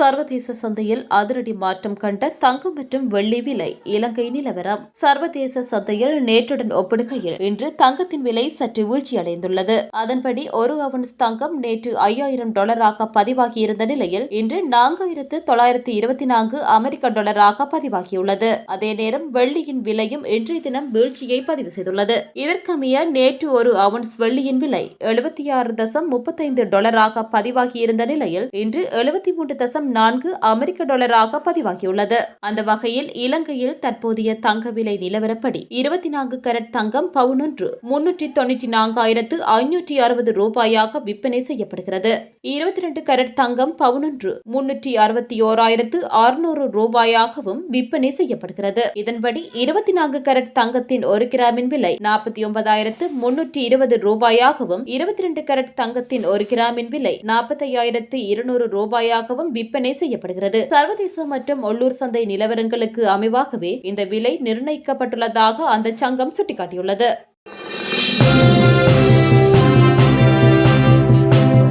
சர்வதேச சந்தையில் அதிரடி மாற்றம் கண்ட தங்கம் மற்றும் வெள்ளி விலை. இலங்கை நிலவரம். சர்வதேச சந்தையில் நேற்றுடன் ஒப்பிடுகையில் இன்று தங்கத்தின் விலை சற்று வீழ்ச்சியடைந்துள்ளது. அதன்படி ஒரு அவுன்ஸ் தங்கம் நேற்று $5000 பதிவாகியிருந்த நிலையில் இன்று 4924 அமெரிக்க டாலராக பதிவாகியுள்ளது. அதே நேரம் வெள்ளியின் விலையும் இன்றைய தினம் வீழ்ச்சியை பதிவு செய்துள்ளது. இதற்கமைய நேற்று ஒரு அவுன்ஸ் வெள்ளியின் விலை $76.35 பதிவாகியிருந்த நிலையில் இன்று 73.4 அமெரிக்க டாலராக பதிவாகியுள்ளது. அந்த வகையில் இலங்கையில் தற்போதைய தங்க விலை நிலவரப்படி 24 கரட் தங்கம் பவுன் ஒன்று 394,560 ரூபாயாக விற்பனை செய்யப்படுகிறது. 22 கரட் தங்கம் பவுன் ஒன்று 361,600 ரூபாயாகவும் விற்பனை செய்யப்படுகிறது. இதன்படி 24 கரட் தங்கத்தின் 1 கிராமின் விலை 49,320 ரூபாயாகவும் 22 கரட் தங்கத்தின் 1 கிராமின் விலை 45,200 ரூபாயாகவும் விற்பனை செய்யப்படுகிறது. சர்வதேச மற்றும் உள்ளூர் சந்தை நிலவரங்களுக்கு அமைவாகவே இந்த விலை நிர்ணயிக்கப்பட்டுள்ளதாக அந்த சங்கம் சுட்டிக்காட்டியுள்ளது.